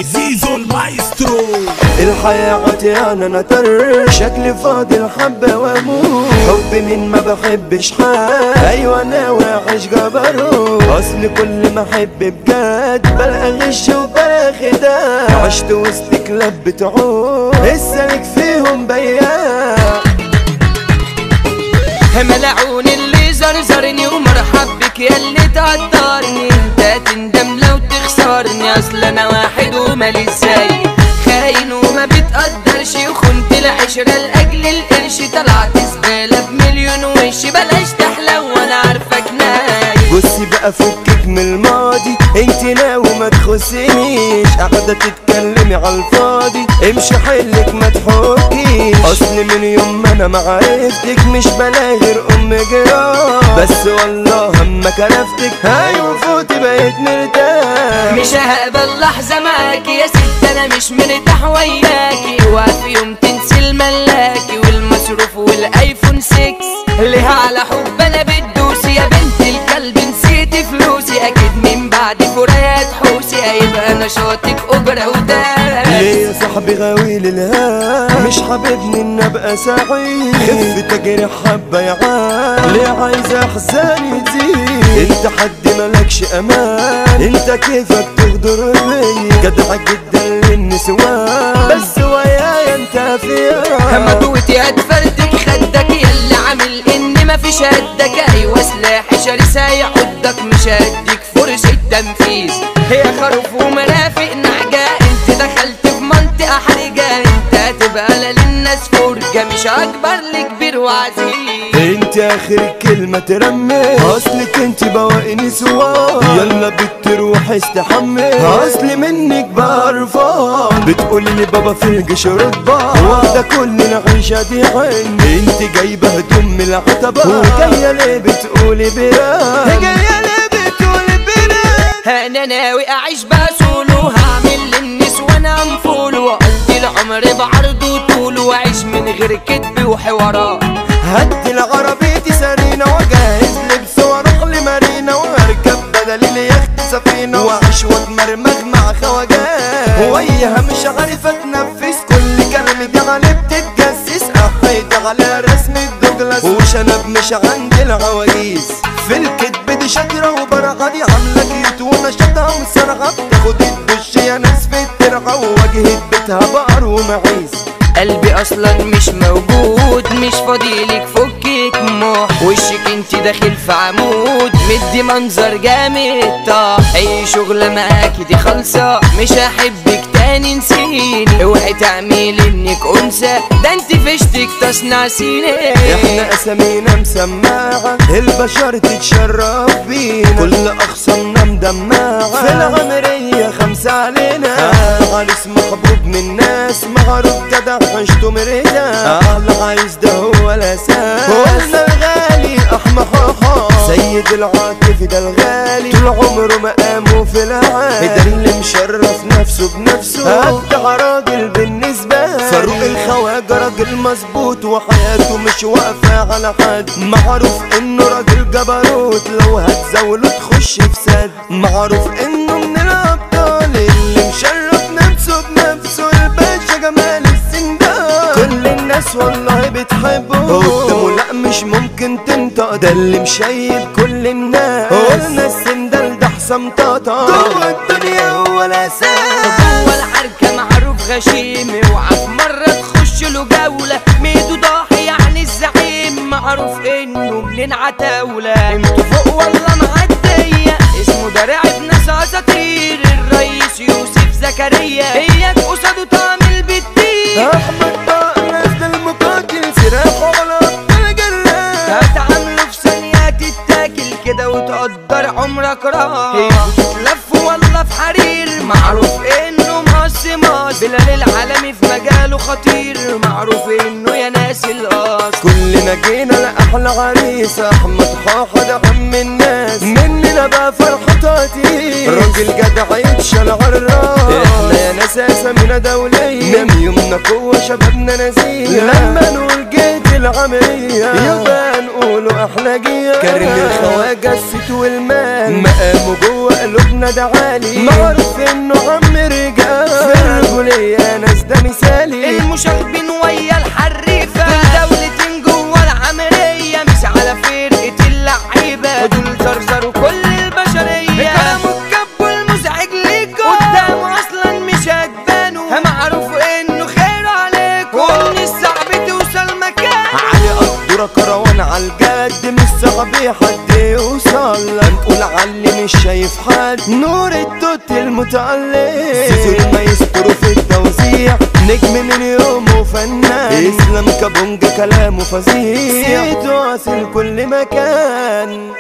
زيزو المايسترو. الحياة عطيانة نطر، شكلي فاضي الحبة واموت، حب من ما بحبش حد، ايوه انا وحش جبروت، اصل كل ما احب بجد بلقى غش وبلقى خداع، عشت وسط كلاب بتعود السالك فيهم بياع، ملعون اللي زرزرني ومرحب بك ياللي تقدرني، انت تندم لو تخسرني، اصل انا واحد ومالي ازاي، خاين وما بتقدرش، وخنت العشرة لاجل القرش، طلعت زبالة بمليون وش، بلاش تحلو وانا عارفك نايم. بصي بقى فكك من الماضي، انت ناوي ما تخصنيش، قاعدة تتكلمي عالفاضي، امشي حلك ما تحكيش، اصل من يوم ما انا معرفتك مش بلاقي غير جرام، بس والله اما كرفتك ايوه فوتي بقيت مرتاح، مش هقبل لحظة معاكي يا ست، انا مش مرتاح وياكي، وفي يوم تنسي الملاكي والمصروف والايفون 6، ليه على حب انا بتدوسي يا بنت الكلب، نسيتي فلوسي اكيد من بعد فرايات حوسي، هيبقى نشاطك اجرة وداس. ليه يا صاحبي غاوي للهام، مش حاببني ان ابقى سعيد، خف تجري حبة يا عام، ليه عايز احزاني تزيد، انت حد ملكش امان، انت كيفك تغدر بيا، جدع جدا للنسوان، بس ويايا انت فيها مدوتي هتفردك خدك ياللي عامل ان مفيش قدك، ايوه سلاحي شرس هيعضك، مش هديك فرصة تنفيذ، هي خروف ومرافق نعجة، انت دخلت في منطقة حرجة، انت هتبقى للناس فرجة، مش اكبر لكبير وعزيز، انت اخر كلمة ترمي، اصلك انت بواقي نسوان، يلا بتروح استحمي، اصلي منك بعرفان، بتقولي لي بابا في الجيش رتبة، واخدة كل العيشة دي عيني، انت جايبة هدوم من العتبة، وجاية ليه بتقولي بيان، جاية ليه بتقولي بيان، انا ناوي اعيش بسولو، هعمل للنسوان انفول، واقضي العمر بعرض وطول، واعيش من غير كدب وحوارات، هدي العربيتي سرينا، واجهز لبس واروح لمارينا، واركب بدل اليخت سفينة، واعيش واتمرمغ مع خواجات، وياها مش عارفة اتنفس، كل كلمة دي علي بتتجسس، احيد على رسم الدوجلاس، وشنب مش عند العواجيز، في الكدب دي شاطرة وبرقة، دي عاملة كيوت ونشاطها ومسرعة، بتاخد الدش يا ناس في الترعة، وواجهة بيتها بقر ومعيز، قلبي اصلا مش موجود، مش فاضيلك فكك موح، وشك انت داخل في عمود، مدي منظر جامد، طاح اي شغلة معاكي دي خالصة، مش هحبك تاني نسيني، اوعي تعملي انك انثى، ده انت فشتك تصنع سيني، احنا اسامينا مسماعة، البشر تتشرف بينا، كل اخصامنا مدمعة، في العمرية 5 علينا، عريس محبوب من الناس، معروف جدع عشته مرتاح، احلى عايز ده هو الاساس، قلنا الغالي احمى حاحا، سيد العاطف ده الغالي، طول عمره مقامه في العالي، ده اللي مشرف نفسه بنفسه، ابدع راجل بالنسبة لي، فاروق الخواجة راجل مظبوط، وحياته مش واقفة على حد، معروف انه راجل جبروت، لو هتزاوله تخش في سد، معروف انه من الابطال اللي مشرف نفسه بنفسه، الباشا جمال السندان، كل الناس والله بتحبه، قدامه لا مش ممكن تنطق، ده اللي مشيب كل الناس، قلنا السندال ده حسام طاطا، جوه الدنيا هو الاساس، جوه العركة معروف غشيم، اوعى في مرة تخش له جولة، ميدو ضاحي يعني الزعيم، معروف انه منين عتاولة، قيمته فوق والله معدية، اسمه ده رعب ناس اساطير، الرئيس يوسف زكريا، اياك قصاده تعمل بالدين، احمد بقى ناس المقاتل، سلاحه على ابطال جلاد، هتعامله في ثانية تتاكل كده وتقدر تفكر عمرك راح تتلف والله في حرير معروف انه مقص بلال العالمي في مجاله خطير معروف انه يا ناس القاص كلنا جينا لأحلى عريس أحمد حاحة ده عم الناس مننا بقى فرحتاتي راجل جدع يتشال عالراس احنا يا ناس اسامينا دولية من يومنا قوة شبابنا نزيه لما نقول جيت العملية يبقى نقولوا احلى جية كريم الخواجة الست والمال مقامه جوه قلوبنا ده عالي معروف انه عم رجال في الرجولية ناس ده مثالي المشاغبين ويا الحريفة دولتين جوه العملية مش على فرقة اللعيبة دول زرزروا كل البشرية كلامه الكب والمزعج ليكوا قدامه اصلا مش هتبانوا معروف انه خير عليكوا ومن الصعب توصل مكان علي قدرة كروان عالجد مش صعب حد يوصل هنقول علي مش شايف حد نور التوت المتعلق سيزو المايسترو في التوزيع نجم من يومه فنان اسلام كابونجا كلامه فظيع سيتو واصل كل مكان